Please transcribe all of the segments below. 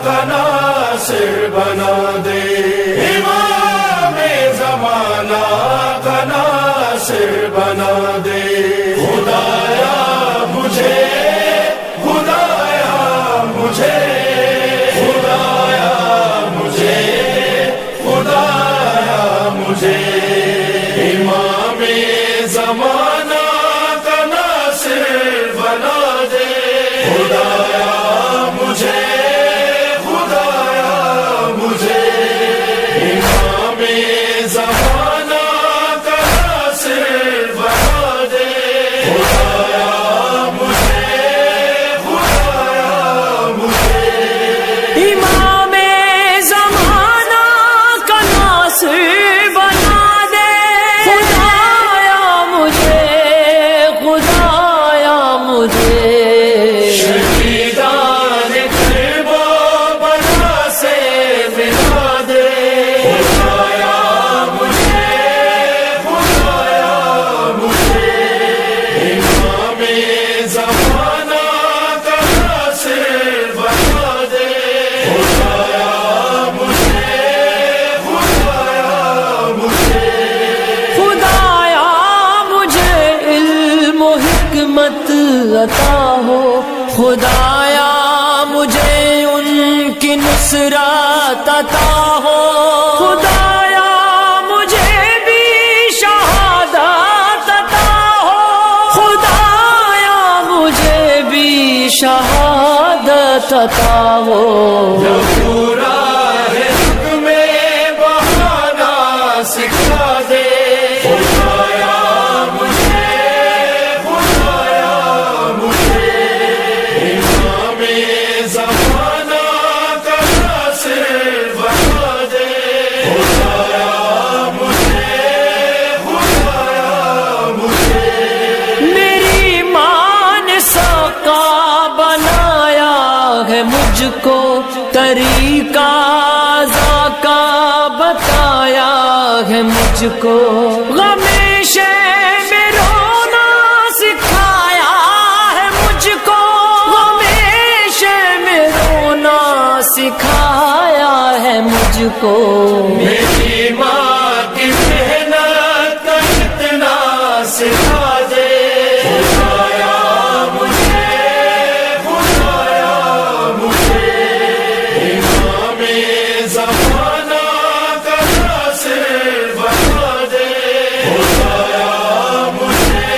کا ناصر بنا دے، امام زمانہ کا ناصر بنا دے، خدایا مجھے، خدایا مجھے، خدایا مجھے، خدایا مجھے، امام زمانہ کا ناصر بنا دے، خدایا مجھے، خدایا مجھے، امام زمانہ کا ناصر بنا دے، خدایا مجھے، خدایا مجھے، امام زمانہ کا ناصر بنا دے، خدایا مجھے، خدایا مجھے، شہیدان کربلا سے ملا دے، خدایا مجھے، خدایا مجھے، امام زمانہ کا ناصر بنا دے، خدایا مجھے، خدایا مجھے، خدایا مجھے علم و حکمت عطا ہو، خدایا مجھے ان کی نصرت عطا ہو، خدایا مجھے بھی شہادت عطا ہو، خدایا مجھے بھی شہادت عطا ہو، پورا ہے حکم بہانا سکھا دے، خدایا مجھے، خدایا مجھے، امام زمانہ کا ناصر بنا دے، خدایا مجھے، خدایا مجھے، میری ماں نے ساقا بنایا ہے مجھ کو، طریقہ ذاکا بتایا ہے مجھ کو، غم شے میں رونا سکھایا ہے مجھ کو، غم شے میں رونا سکھایا ہے مجھ کو، میری ماں کی محنت کا اتنا سکھا دے، خدایا مجھے، خدایا مجھے، امام زمانہ کا ناصر بنا دے، خدایا مجھے،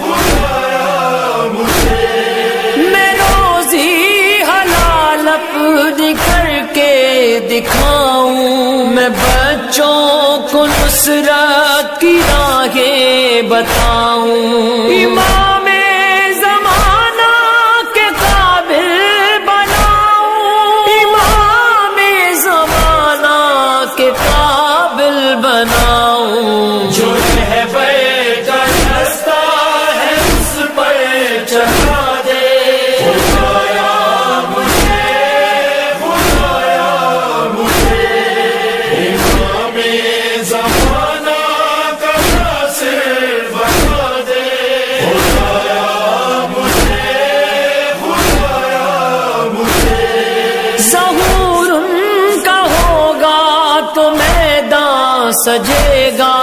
خدایا مجھے، میں روزی حلال اپنی کر کے دکھاؤں، میں بچوں کو نصرت کی راہیں بتاؤں، امام زمانہ کے قابل بناؤں، امام زمانہ کے قابل بناؤں، جو رہبر کا رستہ ہے اس پر چلا دے، خدایا مجھے، خدایا مجھے، امام زمانہ کا ناصر بنا دے، خدایا مجھے، خدایا مجھے، ظہور ان کا ہوگا تو میدان سجے گا،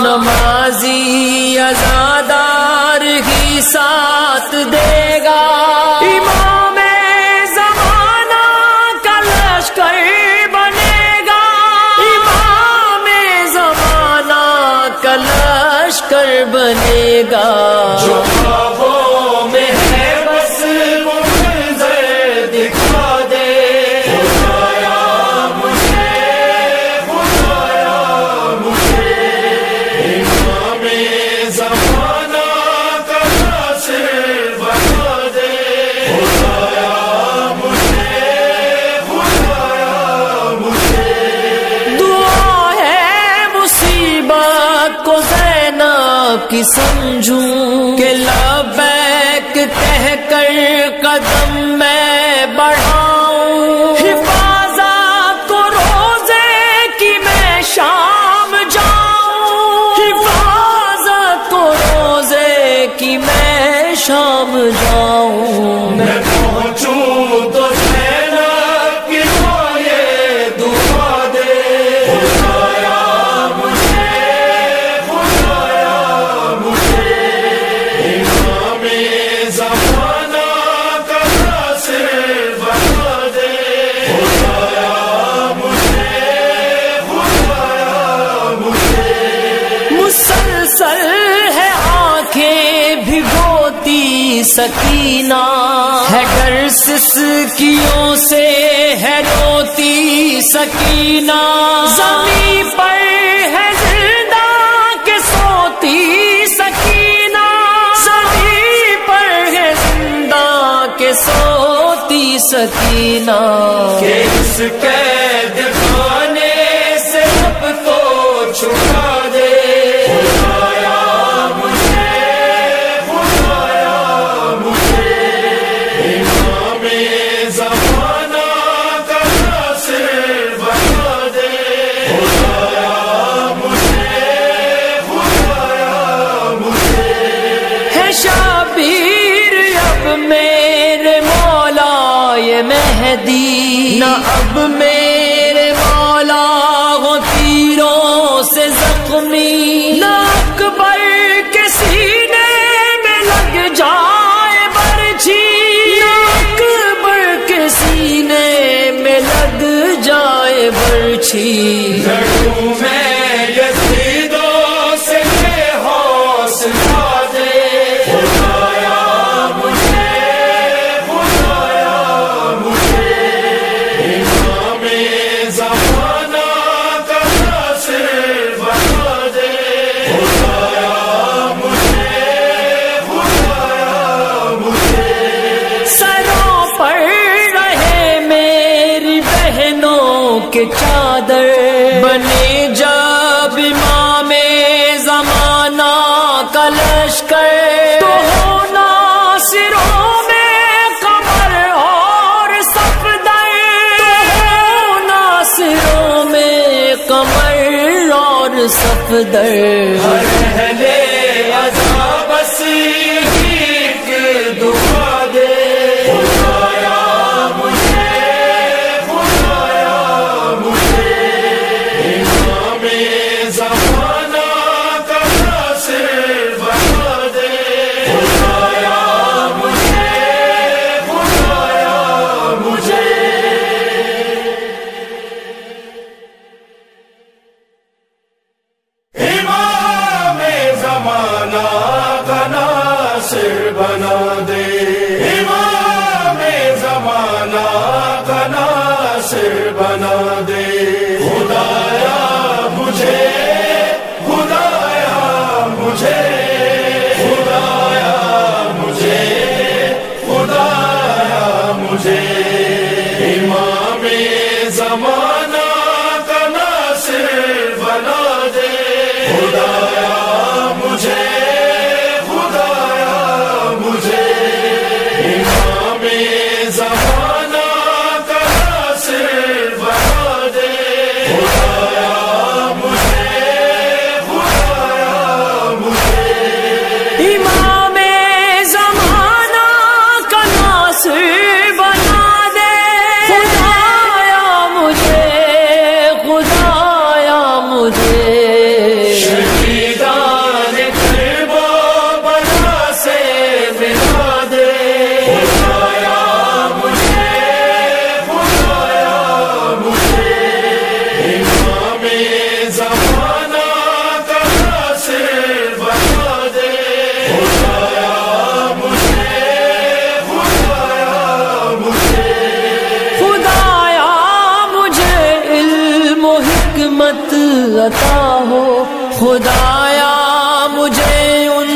نمازی عزادار ہی ساتھ دے گا، امام زمانہ کا لشکر بنے گا، امام زمانہ کا لشکر بنے گا، جو خوابوں میں ہے بس وہ منظر دکھا دے، خدایا مجھے، خدایا مجھے، امام زمانہ کا ناصر بنا دے، خدایا مجھے، خدایا مجھے، دعا ہے مصیبت کو زینب کی سمجھوں کہ لبیک کہہ کر قدم میں بڑھاؤں، حفاظت کو روزے کی میں شام جاؤں، حفاظت کو روزے کی میں شام جاؤں، میں پہنچوں تو زینب سکینہ ہے، ڈر سسکیوں سے ہے روتی سکینہ، زمین پر ہے زندہ کہ سوتی سکینہ، زمین پر ہے زندہ کہ سوتی سکینہ، کہ اس قید خانے سے اب تو چھڑا دے خدایا مجھے، خدایا مجھے، امام زمانہ کا ناصر بنا دے خدایا مجھے، خدایا مجھے، ہے شبیر اب میرے مولا یہ مہدی، نہ اب میرے مولا ہو تیروں سے زخمی، نہ اکبر کے سینے میں لگ جائے برچھی، نہ اکبر کے سینے میں لگ جائے برچھی، لڑوں میں یزیدوں سے یہ حوصلہ دے خدایا مجھے، خدایا مجھے، امام زمانہ کا ناصر بنا دے خدایا مجھے، خدایا مجھے، سروں پر رہے میری بہنوں کے چادر، بنے جب امام زمانہ کا لشکر، تو ہو ناصروں میں قمر اور صفدر، تو ہو ناصروں میں قمر اور صفدر، ہر اہل عذاب بس ایک دعا دے خدایا مجھے، خدایا مجھے، امام زمانہ کا ناصر بنا دے خدایا مجھے، خدایا مجھے، امام زمانہ کا ناصر بنا دے، امام زمانہ کا ناصر بنا دے خدایا مجھے، خدایا مجھے، خدایا مجھے، خدایا مجھے، امام زمانہ کا ناصر بنا دے خدایا مجھے، خدایا مجھے، امام زمانہ کا ناصر بنا دے خدایا مجھے، خدایا مجھے، امام زمانہ کا ناصر بنا دے خدایا مجھے، خدایا مجھے، شہیدان کربلا بلا سے ملا دے خدایا مجھے، خدایا مجھے، امام زمانہ کا ناصر بنا دے خدایا مجھے، خدایا مجھے، خدایا مجھے علم و حکمت عطا ہو، خدایا مجھے ان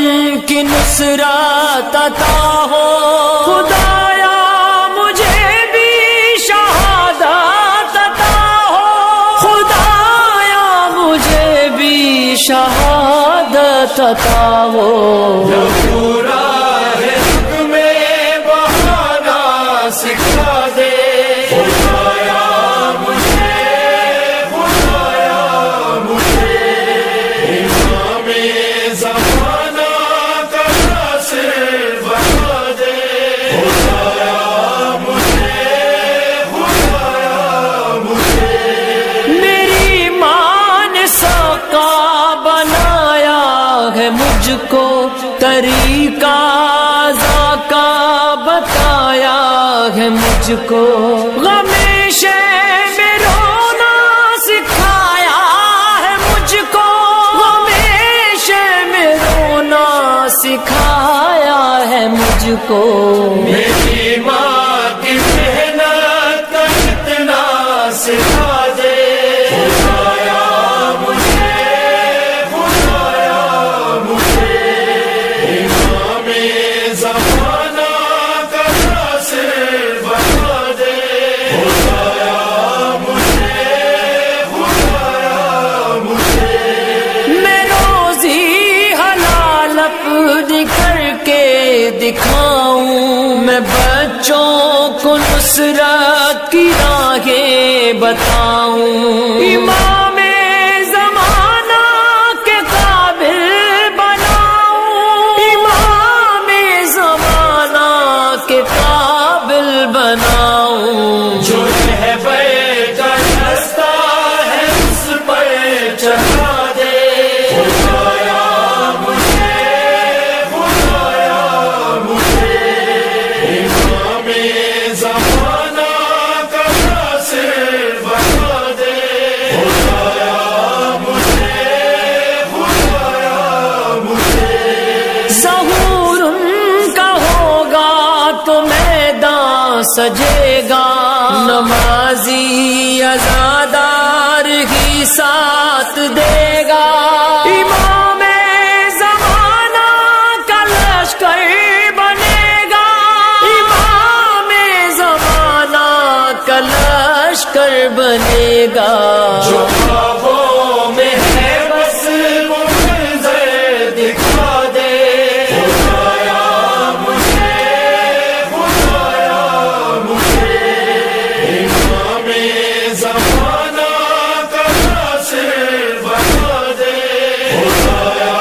کی نصرت عطا ہو، خدایا مجھے بھی شہادت عطا ہو، خدایا مجھے بھی شہادت عطا ہو، پورا ہے حکم بہانا سکھا دے خدایا مجھے، خدایا مجھے، امام زمانہ کا ناصر بنا دے خدایا مجھے، خدایا مجھے، میری ماں نے ساقہ بنایا ہے مجھ کو، طریقہ ذاکہ بتایا ہے مجھ کو، غم شے میں رونا سکھایا ہے مجھ کو، غم شے میں رونا سکھایا ہے مجھ کو، میری ماں کی محنت کا اتنا سکھا دے، خدایا مجھے، خدایا مجھے، امام زمانہ کا ناصر بنا دے، خدایا مجھے، خدایا مجھے۔ میں روزی حلال اپنی کر کے دکھاؤں، میں بچوں کو نصرت کی راہیں بتاؤں، امام زمانہ کے قابل بناؤں، امام زمانہ کے قابل بناؤں، جو رہبر کا رستہ ہے اس پر چلا دے، خدایا مجھے، خدایا مجھے، امام زمانہ کا ناصر بنا دے، خدایا مجھے، خدایا مجھے۔ ظہور ان کا ہوگا تو میدان سجے گا، نمازی عزادار ہی ساتھ دے گا، امام زمانہ کا لشکر بنے گا، امام زمانہ کا لشکر بنے گا، جو خوابوں میں ہے بس وہ منظر دکھا دے، خدایا مجھے، خدایا مجھے، امام زمانہ کا ناصر بنا دے، خدایا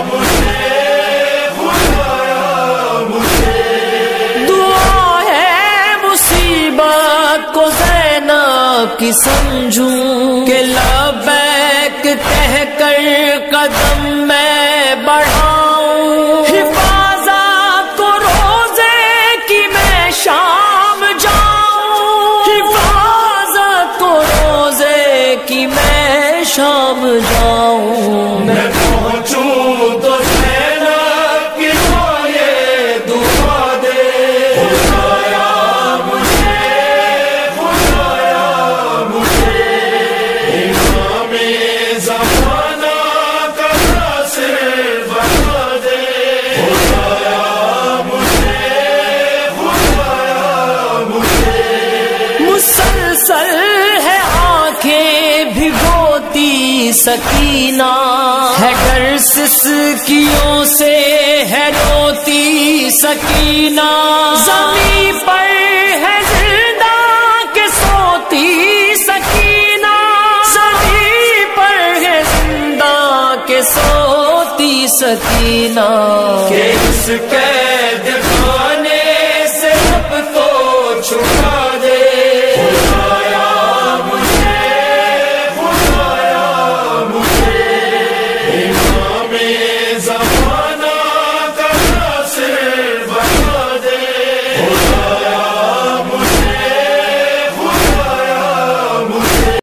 مجھے، خدایا مجھے۔ دعا ہے مصیبت کو زینب کی سمجھوں، کہ لبیک کہہ کر قدم میں بڑھاؤں، حفاظت کو روزے کی میں شام جاؤں، حفاظت کو روزے کی میں شام جاؤں، میں پہنچوں تو زینب کی یہ دعا دے، خدایا مجھے، خدایا مجھے، امام زمانہ کا ناصر بنا دے، خدایا مجھے، خدایا مجھے۔ مسلسل ہے آنکھیں بھگوتی سکینہ، ہے ڈر سسکیوں سے ہے روتی سکینہ، زمین پر ہے زندہ کے سوتی سکینہ، زمین پر ہے زندہ کے سوتی سکینہ، کہ اس کے